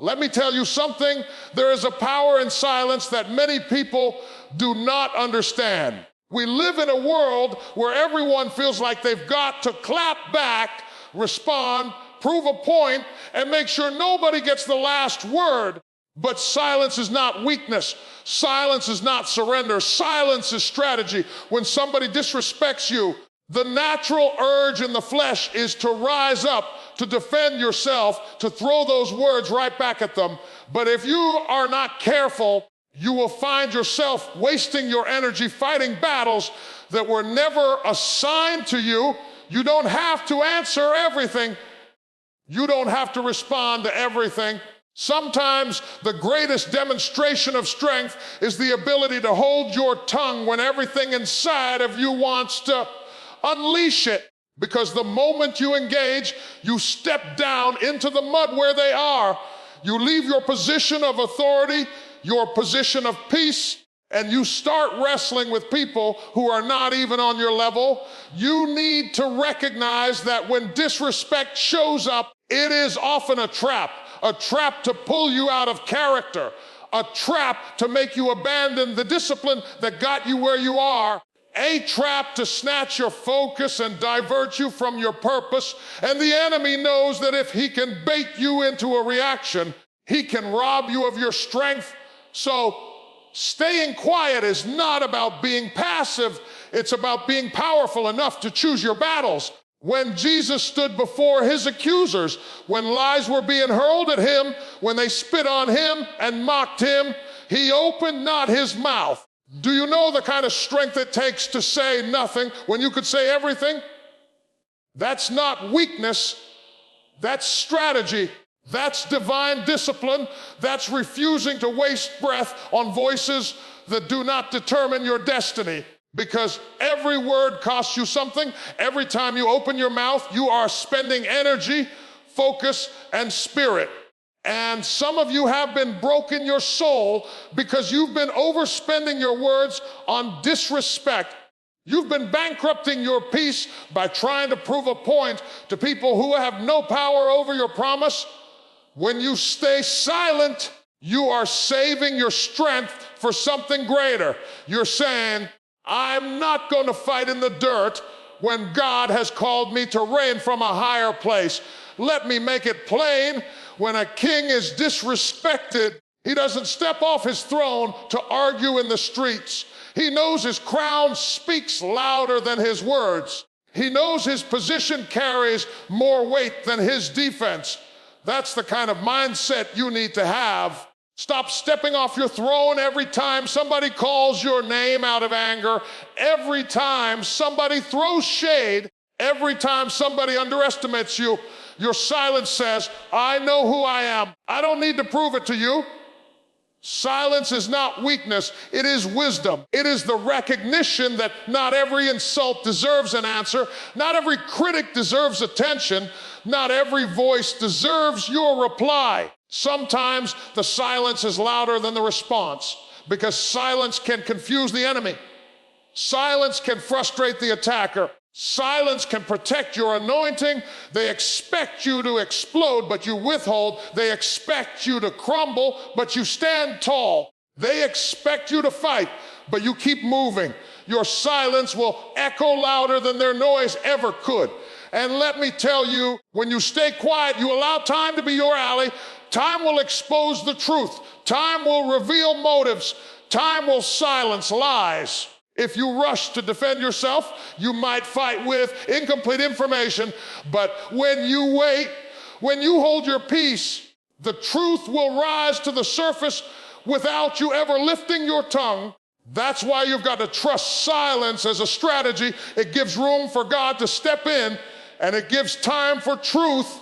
Let me tell you something. There is a power in silence that many people do not understand. We live in a world where everyone feels like they've got to clap back, respond, prove a point, and make sure nobody gets the last word. But silence is not weakness. Silence is not surrender. Silence is strategy. When somebody disrespects you, the natural urge in the flesh is to rise up, to defend yourself, to throw those words right back at them. But if you are not careful, you will find yourself wasting your energy fighting battles that were never assigned to you. You don't have to answer everything. You don't have to respond to everything. Sometimes the greatest demonstration of strength is the ability to hold your tongue when everything inside of you wants to unleash it. Because the moment you engage, you step down into the mud where they are. You leave your position of authority, your position of peace, and you start wrestling with people who are not even on your level. You need to recognize that when disrespect shows up, it is often a trap to pull you out of character, a trap to make you abandon the discipline that got you where you are, a trap to snatch your focus and divert you from your purpose. And the enemy knows that if he can bait you into a reaction, he can rob you of your strength. So staying quiet is not about being passive. It's about being powerful enough to choose your battles. When Jesus stood before his accusers, when lies were being hurled at him, when they spit on him and mocked him, he opened not his mouth. Do you know the kind of strength it takes to say nothing when you could say everything? That's not weakness. That's strategy. That's divine discipline. That's refusing to waste breath on voices that do not determine your destiny. Because every word costs you something. Every time you open your mouth, you are spending energy, focus, and spirit. And some of you have been broken your soul because you've been overspending your words on disrespect. You've been bankrupting your peace by trying to prove a point to people who have no power over your promise. When you stay silent, you are saving your strength for something greater. You're saying, I'm not going to fight in the dirt when God has called me to reign from a higher place. Let me make it plain. When a king is disrespected, he doesn't step off his throne to argue in the streets. He knows his crown speaks louder than his words. He knows his position carries more weight than his defense. That's the kind of mindset you need to have. Stop stepping off your throne every time somebody calls your name out of anger, every time somebody throws shade, every time somebody underestimates you. Your silence says, I know who I am. I don't need to prove it to you. Silence is not weakness, it is wisdom. It is the recognition that not every insult deserves an answer, not every critic deserves attention, not every voice deserves your reply. Sometimes the silence is louder than the response because silence can confuse the enemy. Silence can frustrate the attacker. Silence can protect your anointing. They expect you to explode, but you withhold. They expect you to crumble, but you stand tall. They expect you to fight, but you keep moving. Your silence will echo louder than their noise ever could. And let me tell you, when you stay quiet, you allow time to be your ally. Time will expose the truth. Time will reveal motives. Time will silence lies. If you rush to defend yourself, you might fight with incomplete information. But when you wait, when you hold your peace, the truth will rise to the surface without you ever lifting your tongue. That's why you've got to trust silence as a strategy. It gives room for God to step in, and it gives time for truth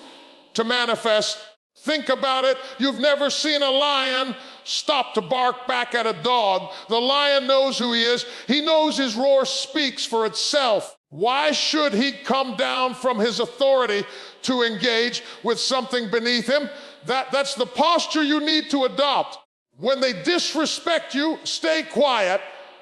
to manifest. Think about it. You've never seen a lion stop to bark back at a dog. The lion knows who he is. He knows his roar speaks for itself. Why should he come down from his authority to engage with something beneath him? That's the posture you need to adopt. When they disrespect you, stay quiet,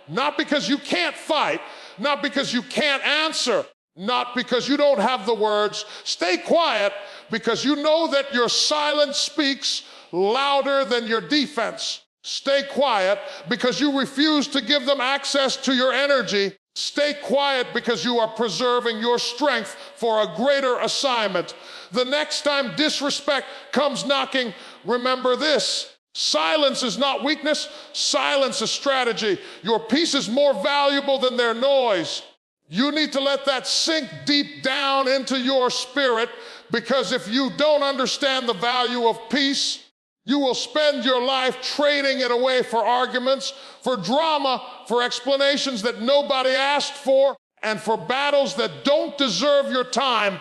not because you can't fight, not because you can't answer, not because you don't have the words. Stay quiet because you know that your silence speaks louder than your defense. Stay quiet because you refuse to give them access to your energy. Stay quiet because you are preserving your strength for a greater assignment. The next time disrespect comes knocking, remember this. Silence is not weakness. Silence is strategy. Your peace is more valuable than their noise. You need to let that sink deep down into your spirit, because if you don't understand the value of peace, you will spend your life trading it away for arguments, for drama, for explanations that nobody asked for, and for battles that don't deserve your time.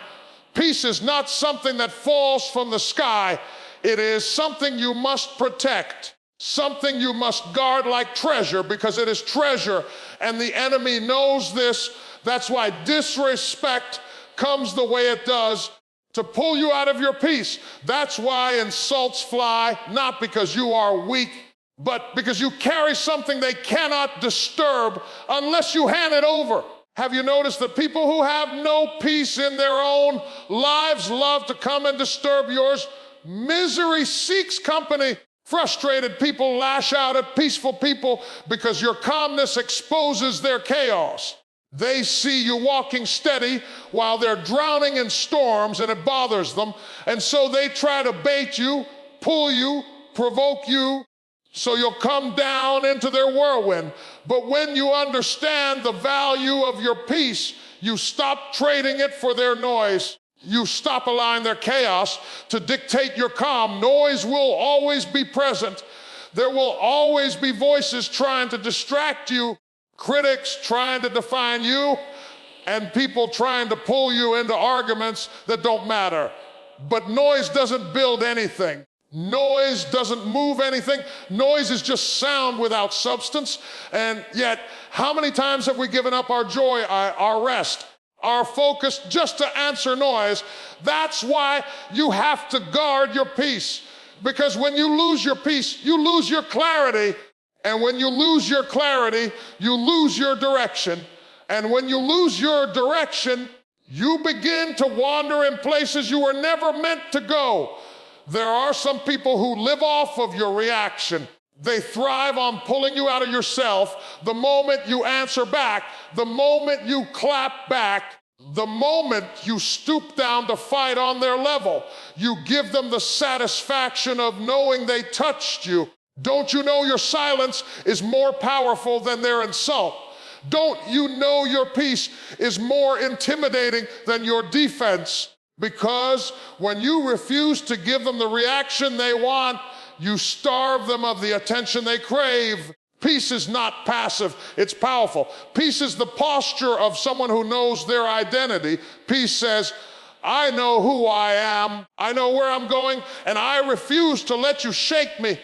Peace is not something that falls from the sky. It is something you must protect, something you must guard like treasure, because it is treasure, and the enemy knows this. That's why disrespect comes the way it does, to pull you out of your peace. That's why insults fly, not because you are weak, but because you carry something they cannot disturb unless you hand it over. Have you noticed that people who have no peace in their own lives love to come and disturb yours? Misery seeks company. Frustrated people lash out at peaceful people because your calmness exposes their chaos. They see you walking steady while they're drowning in storms, and it bothers them. And so they try to bait you, pull you, provoke you, so you'll come down into their whirlwind. But when you understand the value of your peace, you stop trading it for their noise. You stop allowing their chaos to dictate your calm. Noise will always be present. There will always be voices trying to distract you, critics trying to define you, and people trying to pull you into arguments that don't matter. But noise doesn't build anything. Noise doesn't move anything. Noise is just sound without substance. And yet, how many times have we given up our joy, our rest, our focus just to answer noise? That's why you have to guard your peace. Because when you lose your peace, you lose your clarity. And when you lose your clarity, you lose your direction. And when you lose your direction, you begin to wander in places you were never meant to go. There are some people who live off of your reaction. They thrive on pulling you out of yourself. The moment you answer back, the moment you clap back, the moment you stoop down to fight on their level, you give them the satisfaction of knowing they touched you. Don't you know your silence is more powerful than their insult? Don't you know your peace is more intimidating than your defense? Because when you refuse to give them the reaction they want, you starve them of the attention they crave. Peace is not passive, it's powerful. Peace is the posture of someone who knows their identity. Peace says, I know who I am, I know where I'm going, and I refuse to let you shake me.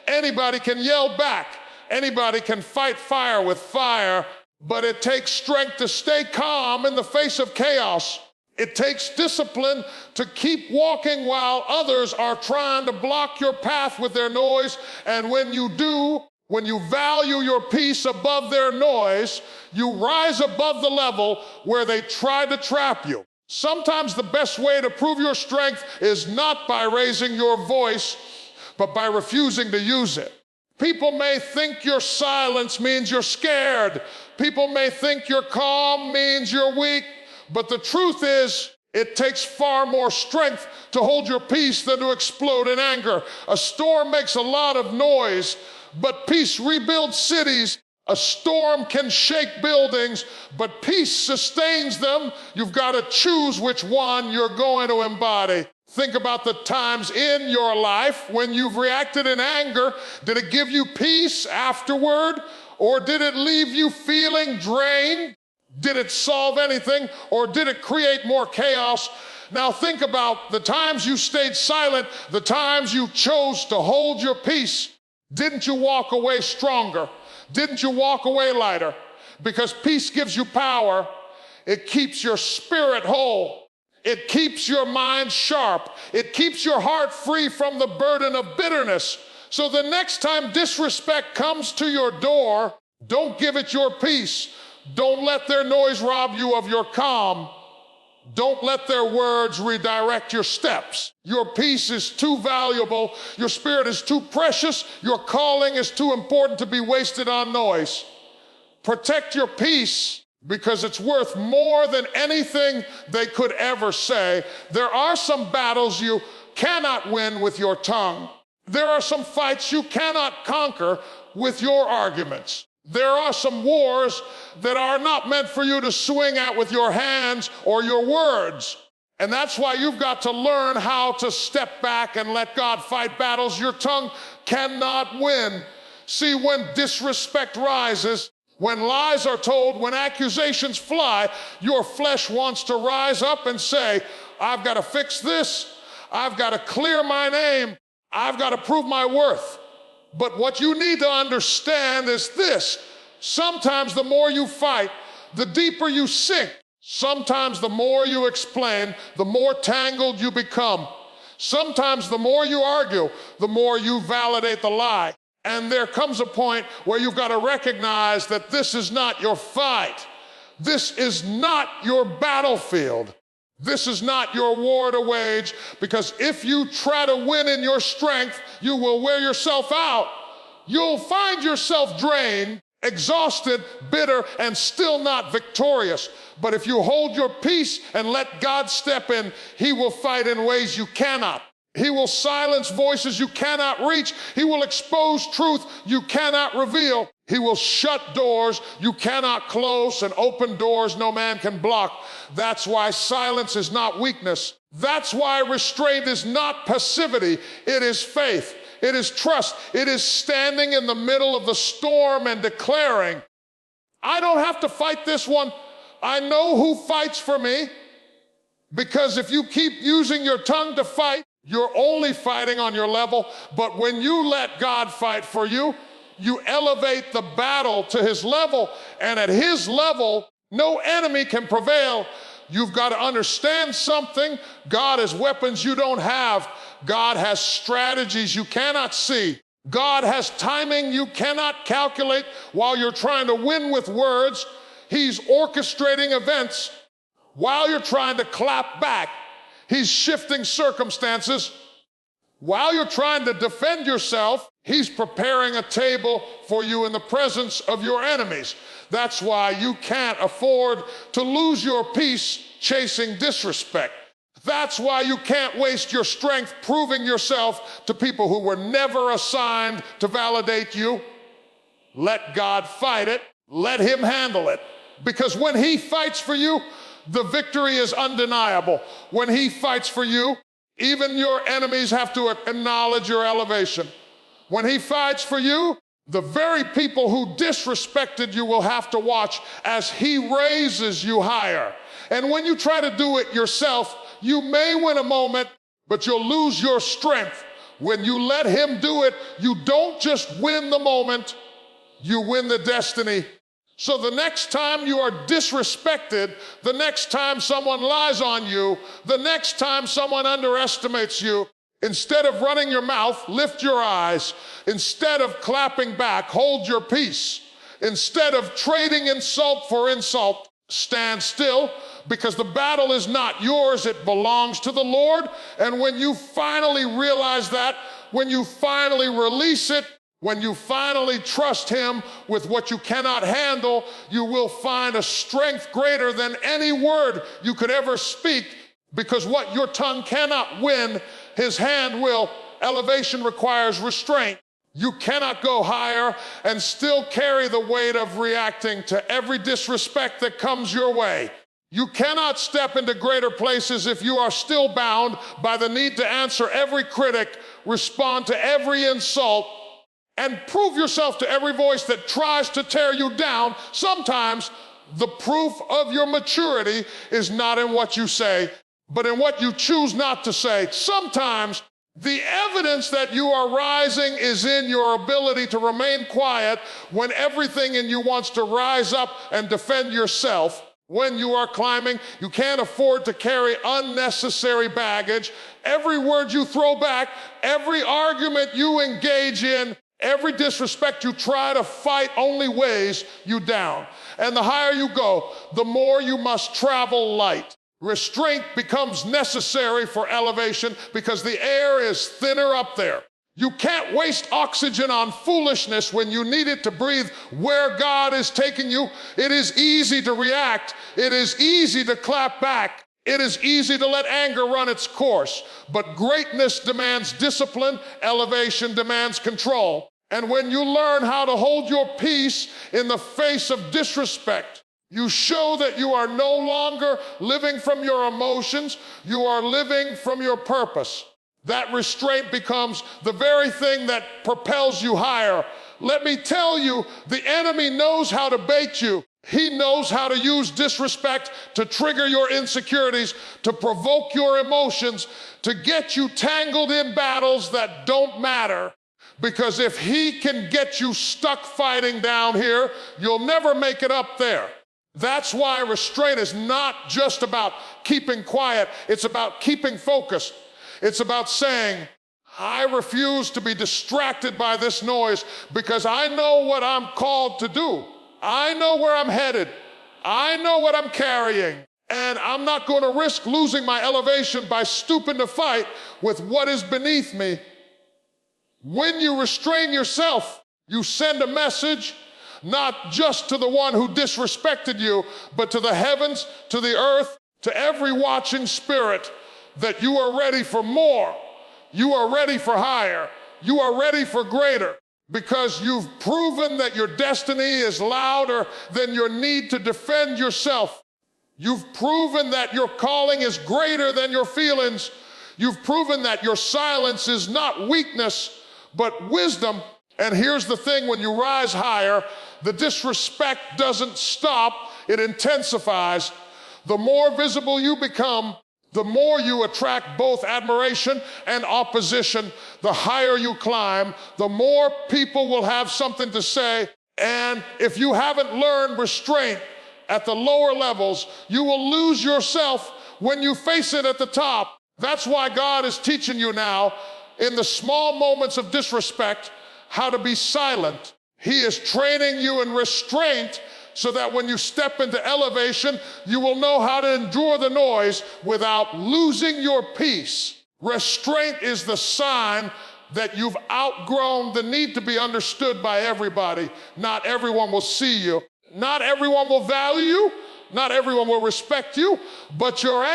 Anybody can yell back. Anybody can fight fire with fire, but it takes strength to stay calm in the face of chaos. It takes discipline to keep walking while others are trying to block your path with their noise. And when you do, when you value your peace above their noise, you rise above the level where they try to trap you. Sometimes the best way to prove your strength is not by raising your voice, but by refusing to use it. People may think your silence means you're scared. People may think your calm means you're weak. But the truth is, it takes far more strength to hold your peace than to explode in anger. A storm makes a lot of noise, but peace rebuilds cities. A storm can shake buildings, but peace sustains them. You've got to choose which one you're going to embody. Think about the times in your life when you've reacted in anger. Did it give you peace afterward, or did it leave you feeling drained? Did it solve anything, or did it create more chaos? Now think about the times you stayed silent, the times you chose to hold your peace. Didn't you walk away stronger? Didn't you walk away lighter? Because peace gives you power. It keeps your spirit whole. It keeps your mind sharp. It keeps your heart free from the burden of bitterness. So the next time disrespect comes to your door, don't give it your peace. Don't let their noise rob you of your calm. Don't let their words redirect your steps. Your peace is too valuable. Your spirit is too precious. Your calling is too important to be wasted on noise. Protect your peace because it's worth more than anything they could ever say. There are some battles you cannot win with your tongue. There are some fights you cannot conquer with your arguments. There are some wars that are not meant for you to swing at with your hands or your words. And that's why you've got to learn how to step back and let God fight battles your tongue cannot win. See, when disrespect rises, when lies are told, when accusations fly, your flesh wants to rise up and say, I've got to fix this. I've got to clear my name. I've got to prove my worth. But what you need to understand is this. Sometimes the more you fight, the deeper you sink. Sometimes the more you explain, the more tangled you become. Sometimes the more you argue, the more you validate the lie. And there comes a point where you've got to recognize that this is not your fight. This is not your battlefield. This is not your war to wage, because if you try to win in your strength, you will wear yourself out. You'll find yourself drained, exhausted, bitter, and still not victorious. But if you hold your peace and let God step in, He will fight in ways you cannot. He will silence voices you cannot reach. He will expose truth you cannot reveal. He will shut doors you cannot close and open doors no man can block. That's why silence is not weakness. That's why restraint is not passivity. It is faith. It is trust. It is standing in the middle of the storm and declaring, I don't have to fight this one. I know who fights for me. Because if you keep using your tongue to fight, you're only fighting on your level. But when you let God fight for you, you elevate the battle to His level. And at His level, no enemy can prevail. You've got to understand something. God has weapons you don't have. God has strategies you cannot see. God has timing you cannot calculate while you're trying to win with words. He's orchestrating events while you're trying to clap back. He's shifting circumstances. While you're trying to defend yourself, He's preparing a table for you in the presence of your enemies. That's why you can't afford to lose your peace chasing disrespect. That's why you can't waste your strength proving yourself to people who were never assigned to validate you. Let God fight it. Let Him handle it. Because when He fights for you, the victory is undeniable. When He fights for you, even your enemies have to acknowledge your elevation. When He fights for you, the very people who disrespected you will have to watch as He raises you higher. And when you try to do it yourself, you may win a moment, but you'll lose your strength. When you let Him do it, you don't just win the moment, you win the destiny. So the next time you are disrespected, the next time someone lies on you, the next time someone underestimates you, instead of running your mouth, lift your eyes. Instead of clapping back, hold your peace. Instead of trading insult for insult, stand still, because the battle is not yours, it belongs to the Lord. And when you finally realize that, when you finally release it, when you finally trust Him with what you cannot handle, you will find a strength greater than any word you could ever speak, because what your tongue cannot win, His hand will. Elevation requires restraint. You cannot go higher and still carry the weight of reacting to every disrespect that comes your way. You cannot step into greater places if you are still bound by the need to answer every critic, respond to every insult, and prove yourself to every voice that tries to tear you down. Sometimes the proof of your maturity is not in what you say, but in what you choose not to say. Sometimes the evidence that you are rising is in your ability to remain quiet when everything in you wants to rise up and defend yourself. When you are climbing, you can't afford to carry unnecessary baggage. Every word you throw back, every argument you engage in, every disrespect you try to fight only weighs you down. And the higher you go, the more you must travel light. Restraint becomes necessary for elevation because the air is thinner up there. You can't waste oxygen on foolishness when you need it to breathe where God is taking you. It is easy to react. It is easy to clap back. It is easy to let anger run its course. But greatness demands discipline. Elevation demands control. And when you learn how to hold your peace in the face of disrespect, you show that you are no longer living from your emotions. You are living from your purpose. That restraint becomes the very thing that propels you higher. Let me tell you, the enemy knows how to bait you. He knows how to use disrespect to trigger your insecurities, to provoke your emotions, to get you tangled in battles that don't matter. Because if he can get you stuck fighting down here, you'll never make it up there. That's why restraint is not just about keeping quiet. It's about keeping focused. It's about saying, I refuse to be distracted by this noise because I know what I'm called to do. I know where I'm headed. I know what I'm carrying. And I'm not going to risk losing my elevation by stooping to fight with what is beneath me. When you restrain yourself, you send a message not just to the one who disrespected you, but to the heavens, to the earth, to every watching spirit, that you are ready for more. You are ready for higher. You are ready for greater, because you've proven that your destiny is louder than your need to defend yourself. You've proven that your calling is greater than your feelings. You've proven that your silence is not weakness, but wisdom. And here's the thing, when you rise higher, the disrespect doesn't stop, it intensifies. The more visible you become, the more you attract both admiration and opposition. The higher you climb, the more people will have something to say. And if you haven't learned restraint at the lower levels, you will lose yourself when you face it at the top. That's why God is teaching you now, in the small moments of disrespect, how to be silent. He is training you in restraint so that when you step into elevation, you will know how to endure the noise without losing your peace. Restraint is the sign that you've outgrown the need to be understood by everybody. Not everyone will see you. Not everyone will value you. Not everyone will respect you. But your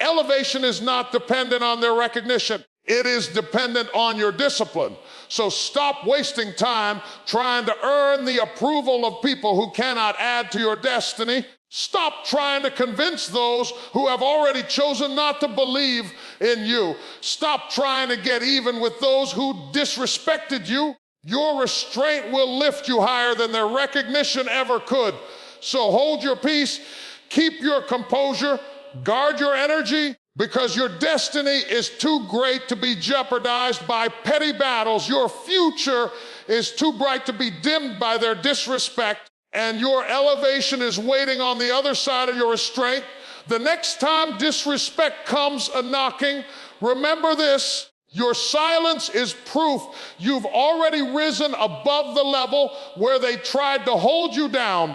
elevation is not dependent on their recognition. It is dependent on your discipline. So stop wasting time trying to earn the approval of people who cannot add to your destiny. Stop trying to convince those who have already chosen not to believe in you. Stop trying to get even with those who disrespected you. Your restraint will lift you higher than their recognition ever could. So hold your peace, keep your composure, guard your energy, because your destiny is too great to be jeopardized by petty battles. Your future is too bright to be dimmed by their disrespect, and your elevation is waiting on the other side of your restraint. The next time disrespect comes a-knocking, remember this: your silence is proof you've already risen above the level where they tried to hold you down.